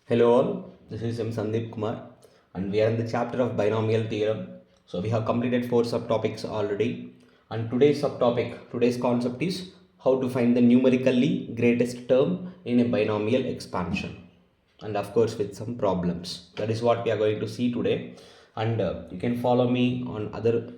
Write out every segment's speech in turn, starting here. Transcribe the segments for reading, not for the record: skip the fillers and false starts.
Hello all, this is M. Sandeep Kumar and we are in the chapter of binomial theorem. So we have completed 4 subtopics already, and today's concept is how to find the numerically greatest term in a binomial expansion, and of course with some problems. That is what we are going to see today. And you can follow me on other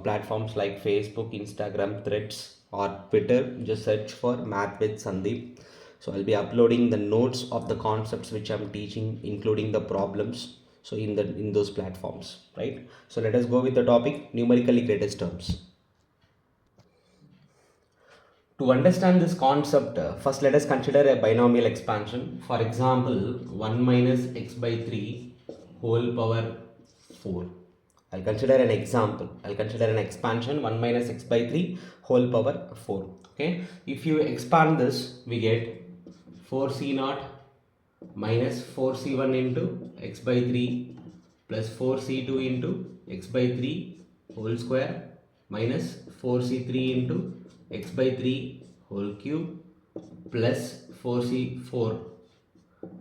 platforms like Facebook, Instagram, Threads or Twitter. Just search for Math with Sandeep. So I'll be uploading the notes of the concepts which I'm teaching, including the problems, so in those platforms, right? So let us go with the topic, numerically greatest terms. To understand this concept, first let us consider a binomial expansion. For example, 1 minus x by 3 whole power 4. I'll consider an example. I'll consider an expansion, 1 minus x by 3 whole power 4. Okay. If you expand this, we get 4c0 minus 4c1 into x by 3 plus 4c2 into x by 3 whole square minus 4c3 into x by 3 whole cube plus 4c4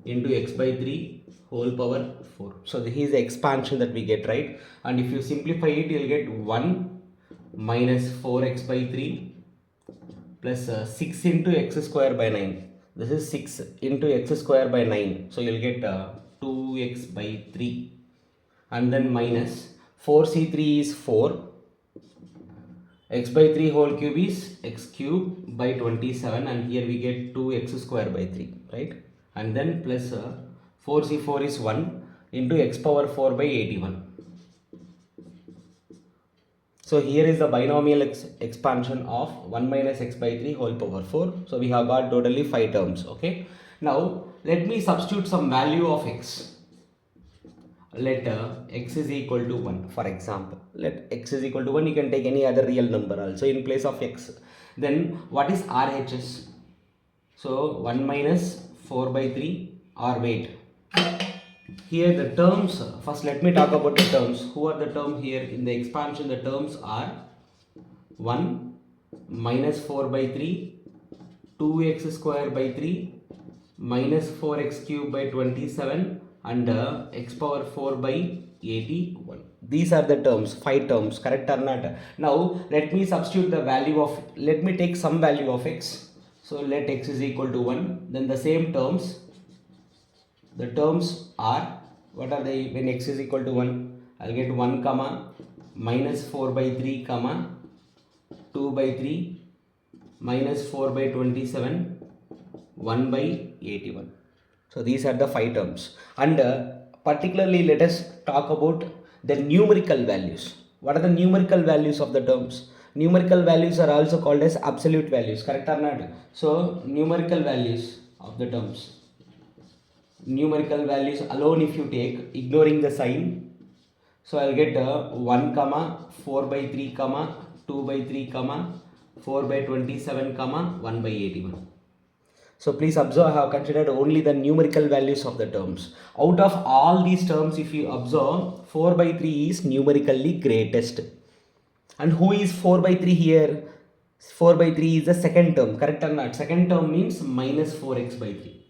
into x by 3 whole power 4. So this is the expansion that we get, right? And if you simplify it, you'll get 1 minus 4x by 3 plus 6 into x square by 9. This is 6 into x square by 9. So you'll get 2x by 3. And then minus 4c3 is 4. X by 3 whole cube is x cube by 27, and here we get 2x square by 3, right? And then plus 4c4 is 1 into x power 4 by 81. So here is the binomial expansion of 1 minus x by 3 whole power 4. So we have got totally 5 terms, okay? Now let me substitute some value of x. Let x is equal to 1, for example. Let x is equal to 1, you can take any other real number also in place of x. Then what is RHS? So 1 minus 4 by 3, or wait. Here the terms, first let me talk about the terms. Who are the term here in the expansion? The terms are 1 minus 4 by 3, 2x square by 3, minus 4x cube by 27, and x power 4 by 81. These are the terms, 5 terms, correct or not? Now let me substitute the value of, let me take some value of x. So let x is equal to 1. Then the same terms, the terms are, what are they when x is equal to 1? I'll get 1 comma minus 4 by 3 comma 2 by 3 minus 4 by 27 1 by 81. So these are the 5 terms, and particularly let us talk about the numerical values. What are the numerical values of the terms? Numerical values are also called as absolute values, correct or not? So numerical values of the terms, numerical values alone if you take, ignoring the sign, so I'll get 1 comma 4 by 3 comma 2 by 3 comma 4 by 27 comma 1 by 81. So please observe, I have considered only the numerical values of the terms. Out of all these terms, if you observe, 4 by 3 is numerically greatest. And who is 4 by 3 here? 4 by 3 is the second term, correct or not? Second term means minus 4x by 3.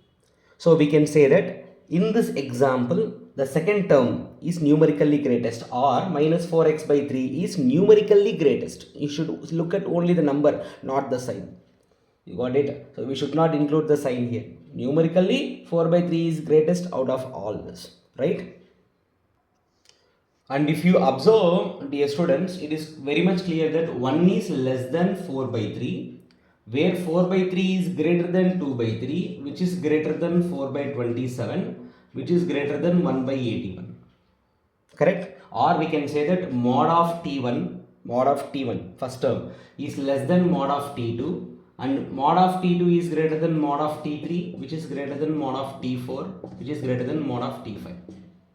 So we can say that in this example, the second term is numerically greatest, or minus 4x by 3 is numerically greatest. You should look at only the number, not the sign. You got it? So we should not include the sign here. Numerically 4 by 3 is greatest out of all this, right? And if you observe, dear students, it is very much clear that 1 is less than 4 by 3, where 4 by 3 is greater than 2 by 3, which is greater than 4 by 27, which is greater than 1 by 81. Correct? Or we can say that mod of T1, first term, is less than mod of T2, and mod of T2 is greater than mod of T3, which is greater than mod of T4, which is greater than mod of T5.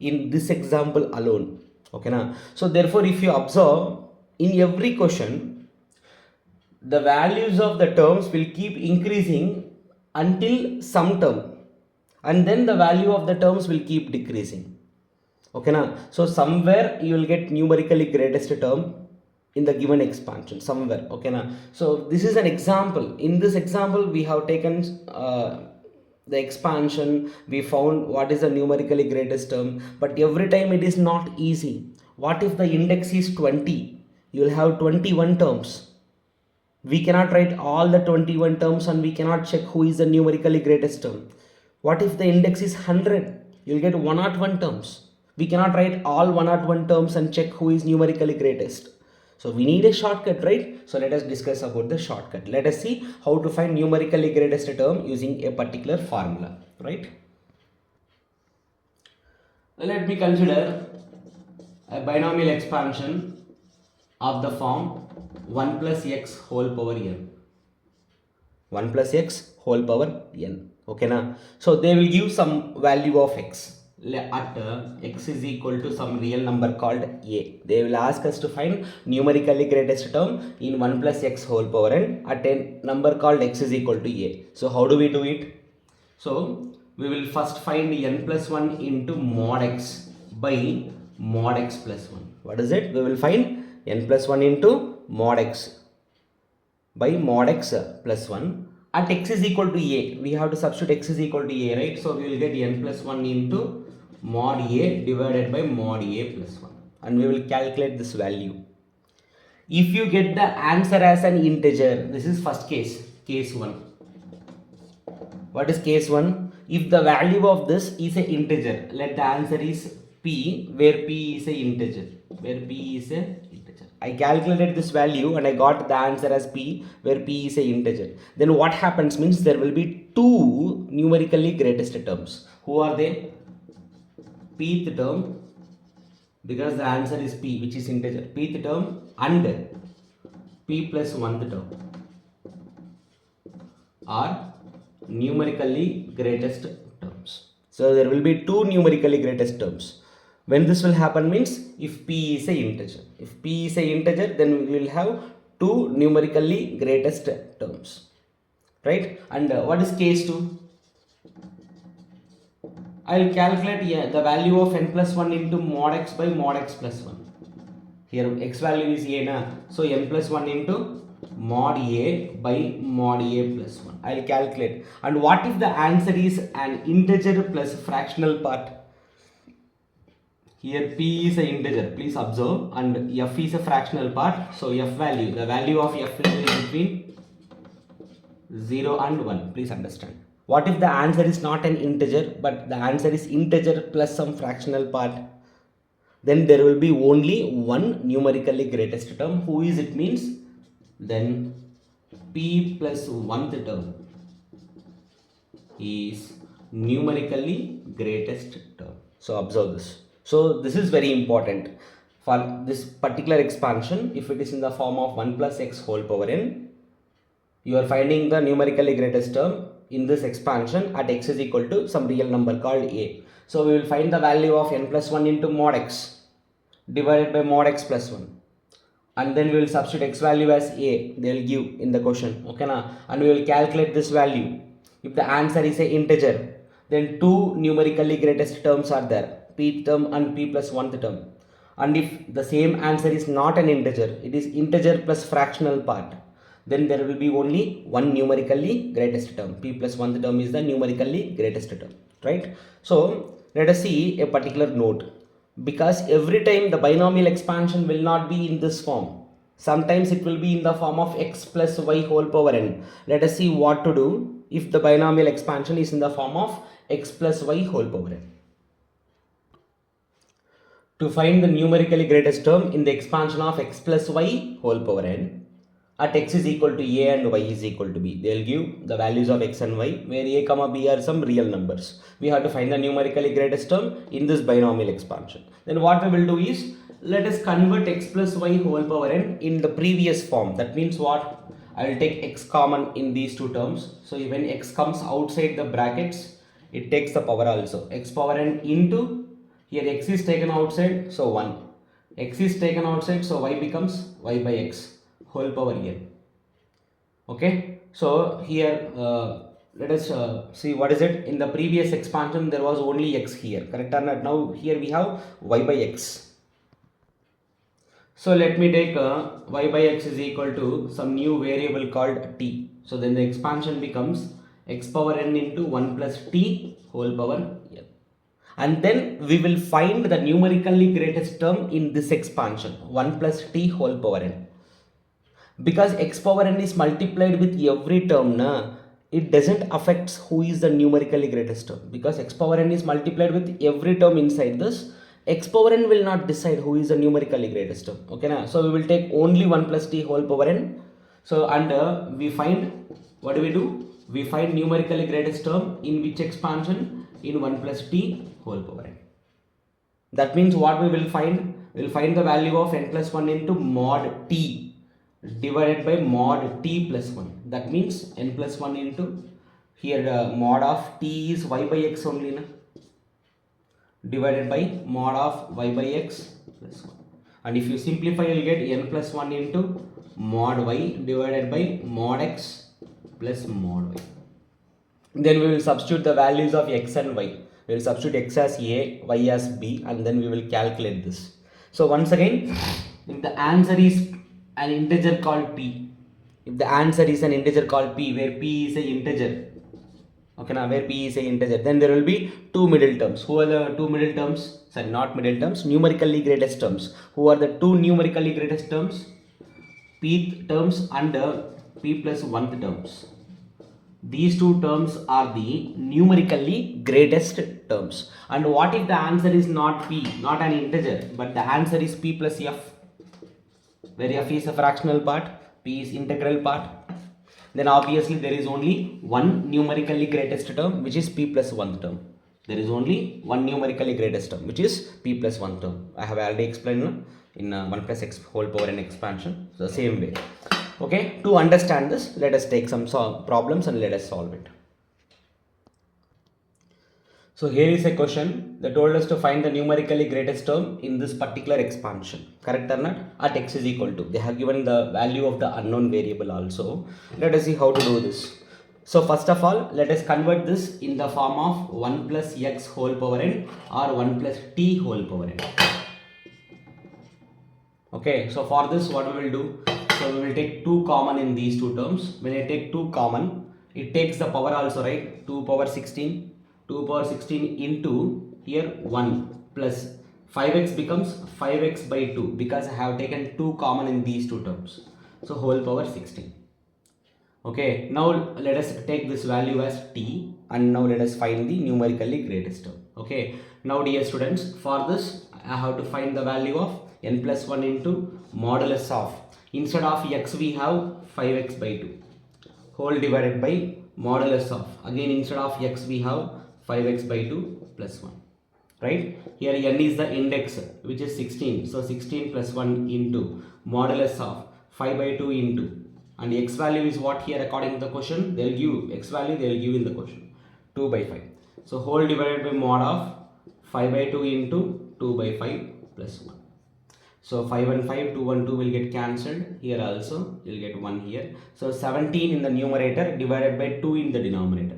In this example alone. Okay, na? So therefore, if you observe, in every question, the values of the terms will keep increasing until some term, and then the value of the terms will keep decreasing. Okay, na? So somewhere you will get numerically greatest term in the given expansion somewhere. Okay, na? So this is an example. In this example, we have taken the expansion, we found what is the numerically greatest term, but every time it is not easy. What if the index is 20? You will have 21 terms. We cannot write all the 21 terms and we cannot check who is the numerically greatest term. What if the index is 100? You will get 101 terms. We cannot write all 101 terms and check who is numerically greatest. So we need a shortcut, right? So let us discuss about the shortcut. Let us see how to find numerically greatest term using a particular formula, right? Let me consider a binomial expansion of the form 1 plus x whole power n. 1 plus x whole power n. Okay, now so they will give some value of x. At x is equal to some real number called a. They will ask us to find numerically greatest term in 1 plus x whole power n at a number called x is equal to a. So how do we do it? So we will first find n plus 1 into mod x by mod x plus 1. What is it? We will find n plus 1 into mod x by mod x plus 1. At x is equal to a, we have to substitute x is equal to a, right? So we will get n plus 1 into mod a divided by mod a plus 1, and we will calculate this value. If you get the answer as an integer, this is first case, case 1. What is case 1? If the value of this is an integer, let the answer is p, where p is a integer, where p is a integer. I calculated this value and I got the answer as p, where p is a integer. Then what happens means there will be two numerically greatest terms. Who are they? Pth term, because the answer is p, which is integer, pth term, and p plus 1th term are numerically greatest terms. So there will be two numerically greatest terms. When this will happen means if p is a integer. If p is a integer, then we will have two numerically greatest terms, right? And what is case 2? I will calculate the value of n plus 1 into mod x by mod x plus 1. Here x value is a na, so n plus 1 into mod a by mod a plus 1. I will calculate. And what if the answer is an integer plus fractional part? Here p is an integer, please observe, and f is a fractional part. So f value, the value of f is between 0 and 1. Please understand. What if the answer is not an integer, but the answer is integer plus some fractional part? Then there will be only one numerically greatest term. Who is it means? Then p plus 1th term is numerically greatest term. So observe this. So this is very important for this particular expansion. If it is in the form of 1 plus x whole power n, you are finding the numerically greatest term in this expansion at x is equal to some real number called a. So we will find the value of n plus 1 into mod x divided by mod x plus 1, and then we will substitute x value as a, they will give in the question, okay na, and we will calculate this value. If the answer is a integer, then two numerically greatest terms are there, p term and p plus 1th term. And if the same answer is not an integer, it is integer plus fractional part, then there will be only one numerically greatest term. P plus 1th term is the numerically greatest term, right? So let us see a particular note. Because every time the binomial expansion will not be in this form. Sometimes it will be in the form of x plus y whole power n. Let us see what to do if the binomial expansion is in the form of x plus y whole power n. To find the numerically greatest term in the expansion of x plus y whole power n, at x is equal to a and y is equal to b, they will give the values of x and y, where a comma b are some real numbers. We have to find the numerically greatest term in this binomial expansion. Then what we will do is, let us convert x plus y whole power n in the previous form. That means what? I will take x common in these two terms. So when x comes outside the brackets, it takes the power also. X power n into, here x is taken outside, so 1. X is taken outside, so y becomes y by x whole power n. Okay, so here let us see what is it. In the previous expansion there was only x here, correct or not? Now here we have y by x. So let me take y by x is equal to some new variable called t. So then the expansion becomes x power n into 1 plus t whole power n. And then we will find the numerically greatest term in this expansion, 1 plus t whole power n. Because x power n is multiplied with every term, it doesn't affect who is the numerically greatest term. Because x power n is multiplied with every term inside this, x power n will not decide who is the numerically greatest term. Okay, so we will take only 1 plus t whole power n. So and we find, what do? We find numerically greatest term in which expansion? In 1 plus t whole power n. That means what we will find? We will find the value of n plus 1 into mod t divided by mod t plus 1. That means n plus 1 into here mod of t is y by x only, divided by mod of y by x plus 1. And if you simplify, you will get n plus 1 into mod y divided by mod x plus mod y. Then we will substitute the values of x and y. We will substitute x as a, y as b, and then we will calculate this. So once again, if the answer is an integer called p, if the answer is an integer called p, where p is a integer, okay, now where p is a integer, then there will be two middle terms. Who are the two middle terms? Sorry, not middle terms, numerically greatest terms. Who are the two numerically greatest terms? Pth terms and p plus 1th terms. These two terms are the numerically greatest terms. And what if the answer is not p, not an integer, but the answer is p plus f, where f is a fractional part, p is integral part? Then obviously there is only one numerically greatest term, which is p plus 1th term. There is only one numerically greatest term, which is p plus 1th term. I have already explained in 1 plus x whole power n expansion. So the same way. Okay, to understand this, let us take some problems and let us solve it. So here is a question that told us to find the numerically greatest term in this particular expansion. Correct or not? At x is equal to. They have given the value of the unknown variable also. Let us see how to do this. So first of all, let us convert this in the form of 1 plus x whole power n or 1 plus t whole power n. Okay, so for this what we will do? So we will take 2 common in these two terms. When I take 2 common, it takes the power also, right? 2 power 16. 2 power 16 into here 1 plus 5x becomes 5x by 2, because I have taken 2 common in these two terms. So whole power 16. Okay, now let us take this value as t, and now let us find the numerically greatest term. Okay, now dear students, for this I have to find the value of n plus 1 into modulus of, instead of x we have 5x by 2 whole divided by modulus of, again instead of x we have 5x by 2 plus 1, right? Here n is the index, which is 16. So 16 plus 1 into modulus of 5 by 2 into, and x value is what here according to the question, they will give x value, they will give in the question, 2 by 5. So whole divided by mod of 5 by 2 into 2 by 5 plus 1. So 5 and 5, 2 and 2 will get cancelled. Here also you will get 1 here. So 17 in the numerator divided by 2 in the denominator.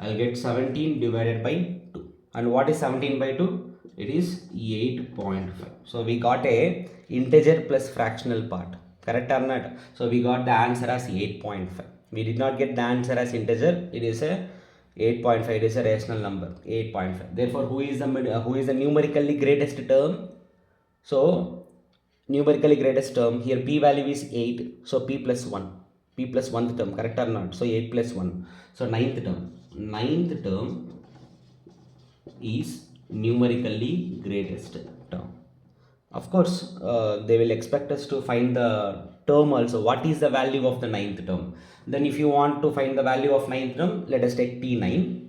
I'll get 17 divided by 2. And what is 17 by 2? It is 8.5. So we got a integer plus fractional part. Correct or not? So we got the answer as 8.5. We did not get the answer as integer. It is a 8.5. It is a rational number. 8.5. Therefore, who is the numerically greatest term? So numerically greatest term here, p value is 8. So p plus 1. P plus 1th term. Correct or not? So 8 plus 1. So 9th term. 9th term is numerically greatest term. Of course, they will expect us to find the term also. What is the value of the 9th term? Then if you want to find the value of 9th term, let us take t9,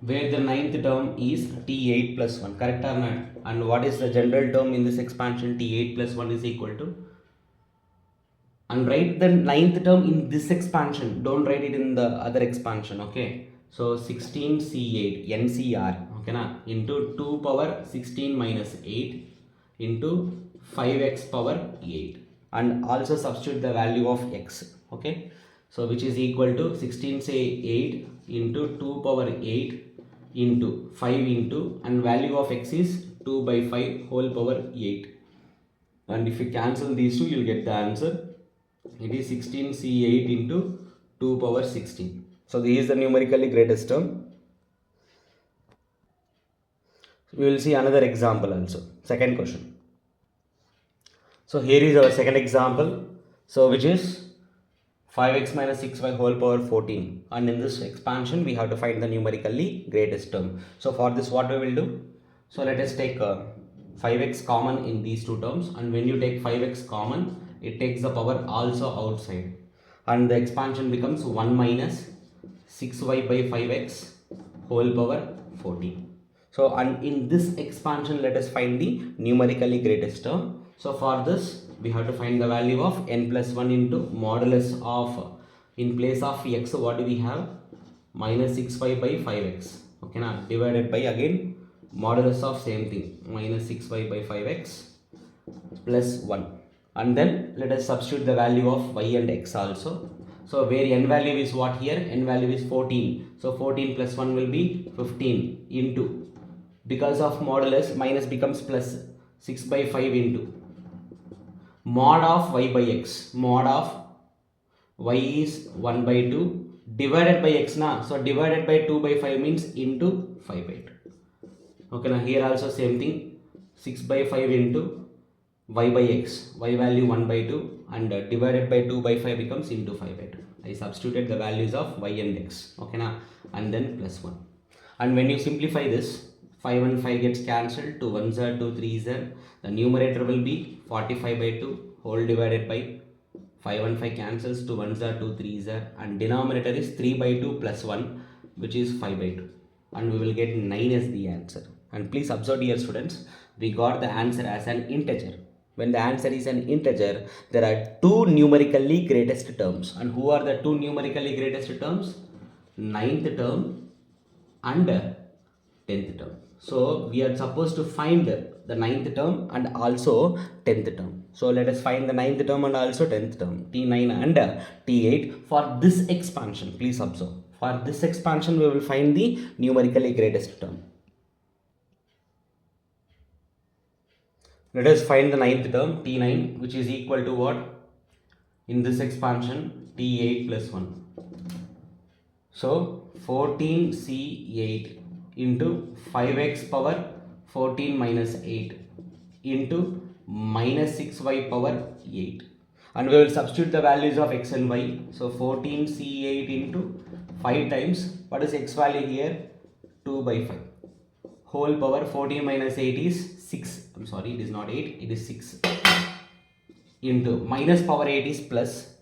where the 9th term is t8 plus 1. Correct or not? And what is the general term in this expansion? t8 plus 1 is equal to, and write the 9th term in this expansion, don't write it in the other expansion. Okay, so 16c8 ncr, okay na, into 2 power 16 minus 8 into 5x power 8, and also substitute the value of x. Okay, so which is equal to 16 say 8 into 2 power 8 into 5 into, and value of x is 2 by 5 whole power 8, and if you cancel these two, you will get the answer It is 16C8 into 2 power 16. So this is the numerically greatest term. We will see another example also. Second question. So here is our second example. So which is 5x minus 6y whole power 14, and in this expansion we have to find the numerically greatest term. So for this what we will do? So let us take 5x common in these two terms, and when you take 5x common, it takes the power also outside, and the expansion becomes 1 minus 6y by 5x whole power 14. So and in this expansion let us find the numerically greatest term. So for this we have to find the value of n plus 1 into modulus of, in place of x what do we have, minus 6y by 5x, okay now, divided by again modulus of same thing, minus 6y by 5x plus 1, and then let us substitute the value of y and x also. So where n value is what here, n value is 14, so 14 plus 1 will be 15 into, because of modulus minus becomes plus, 6 by 5 into mod of y by x, mod of y is 1 by 2 divided by x na, so divided by 2 by 5 means into 5 by 2. Okay now, here also same thing, 6 by 5 into y by x, y value 1 by 2, and divided by 2 by 5 becomes into 5 by 2. I substituted the values of y and x, okay now, and then plus 1. And when you simplify this, 5 and 5 gets cancelled, 2 1s are 2 3s are, the numerator will be 45 by 2 whole divided by 5 and 5 cancels, 2 1s are 2 3s are, and denominator is 3 by 2 plus 1, which is 5 by 2, and we will get 9 as the answer. And please observe here students, we got the answer as an integer. When the answer is an integer, there are two numerically greatest terms. And who are the two numerically greatest terms? Ninth term and 10th term. So we are supposed to find the 9th term and also 10th term. So let us find the 9th term and also 10th term, T9 and T8 for this expansion. Please observe, for this expansion we will find the numerically greatest term. Let us find the 9th term, T9, which is equal to what? In this expansion, T8 plus 1. So 14C8 into 5x power 14 minus 8 into minus 6y power 8. And we will substitute the values of x and y. So 14C8 into 5 times, what is x value here? 2 by 5. Whole power 14 minus 8 is 6. I'm sorry, it is not 8, it is 6. Into minus power 8 is plus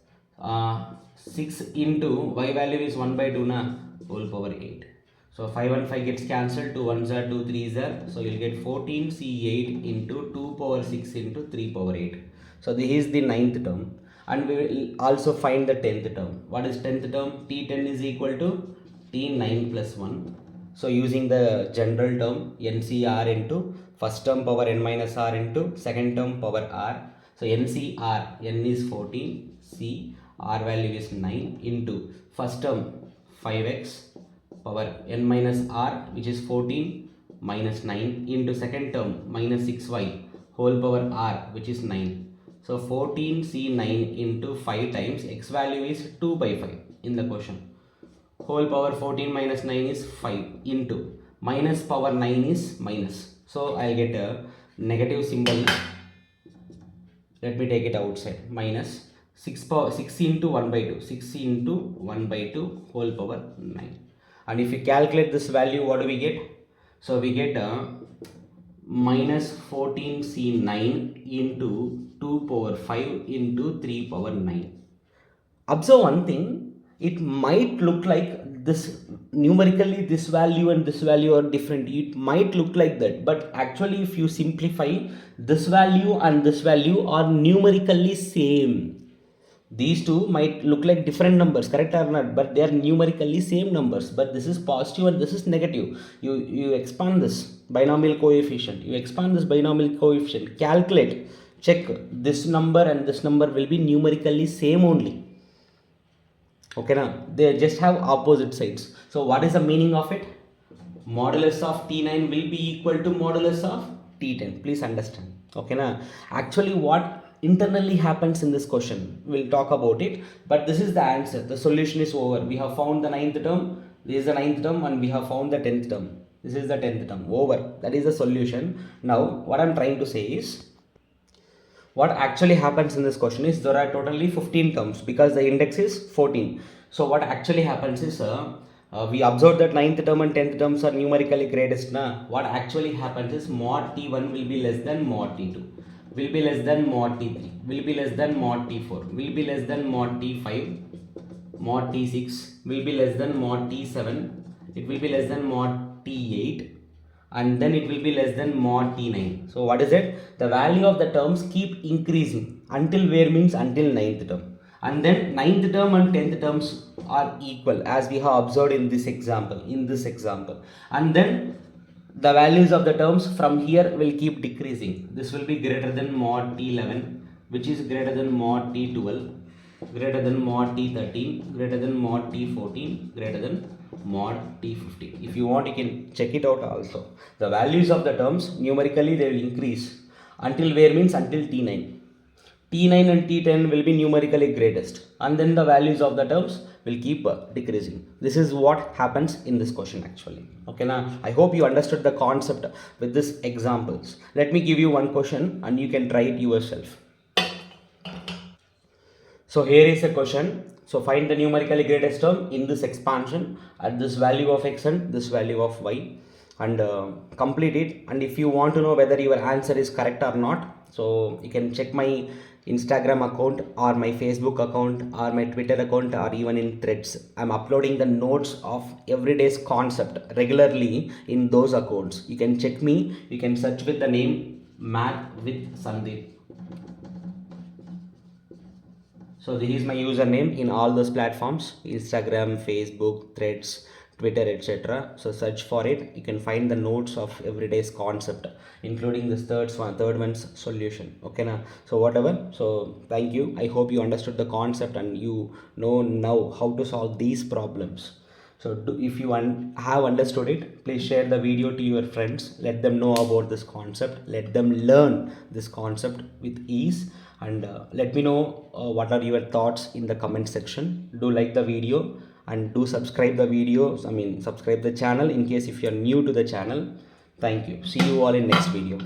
6 into y value is 1 by 2 na, whole power 8. So 5 and 5 gets cancelled, 2 1s are 2 3s are, so you'll get 14C8 into 2 power 6 into 3 power 8. So this is the 9th term, and we will also find the 10th term. What is 10th term? T10 is equal to T9 plus 1. So using the general term NCR into first term power n minus r into second term power r. So NCR, n is 14, C, r value is 9 into first term 5x power n minus r, which is 14 minus 9 into second term minus 6y whole power r, which is 9. So 14C9 into 5 times x value is 2 by 5 in the question. Whole power 14 minus 9 is 5 into minus power 9 is minus. So I'll get a negative symbol. Let me take it outside. Minus 6 into 1 by 2. 6 into 1 by 2 whole power 9. And if you calculate this value, what do we get? So we get minus 14C9 into 2 power 5 into 3 power 9. Observe one thing. It might look like this numerically, this value and this value are different. It might look like that, but actually if you simplify, this value and this value are numerically same. These two might look like different numbers, correct or not, but they are numerically same numbers. But this is positive and this is negative. You expand this binomial coefficient, you expand this binomial coefficient, calculate, check, this number and this number will be numerically same only. Okay now, they just have opposite sides. So what is the meaning of it? Modulus of T9 will be equal to modulus of T10. Please understand. Okay now, actually what internally happens in this question. We'll talk about it, but this is the answer. The solution is over. We have found the ninth term, this is the ninth term, and we have found the 10th term. This is the 10th term. Over. That is the solution. Now, what I'm trying to say is, what actually happens in this question is there are totally 15 terms because the index is 14. So what actually happens is we observe that ninth term and 10th terms are numerically greatest. What actually happens is mod t1 will be less than mod t2, will be less than mod t3, will be less than mod t4, will be less than mod t5, mod t6 will be less than mod t7, it will be less than mod t8, and then it will be less than mod t9. So what is it? The value of the terms keep increasing until where means until ninth term, and then ninth term and 10th terms are equal as we have observed in this example, and then the values of the terms from here will keep decreasing. This will be greater than mod t11, which is greater than mod t12, greater than mod t13, greater than mod t14, greater than mod t15. If you want, you can check it out also. The values of the terms numerically they will increase until where means until t9. T9 and T10 will be numerically greatest, and then the values of the terms will keep decreasing. This is what happens in this question actually. Okay, now I hope you understood the concept with these examples. Let me give you one question and you can try it yourself. So here is a question. So find the numerically greatest term in this expansion at this value of x and this value of y, and complete it. And if you want to know whether your answer is correct or not, so you can check my Instagram account or my Facebook account or my Twitter account or even in threads. I'm uploading the notes of everyday's concept regularly in those accounts. You can check me. You can search with the name Math with Sandeep. So this is my username in all those platforms: Instagram, Facebook, threads, Twitter, etc. So search for it. You can find the notes of everyday's concept, including this third one's solution. Okay now. So whatever. So thank you. I hope you understood the concept and you know now how to solve these problems. So if you have understood it, please share the video to your friends. Let them know about this concept. Let them learn this concept with ease. And let me know what are your thoughts in the comment section. Do like the video and do subscribe the videos. Subscribe the channel in case if you are new to the channel. Thank you. See you all in next video.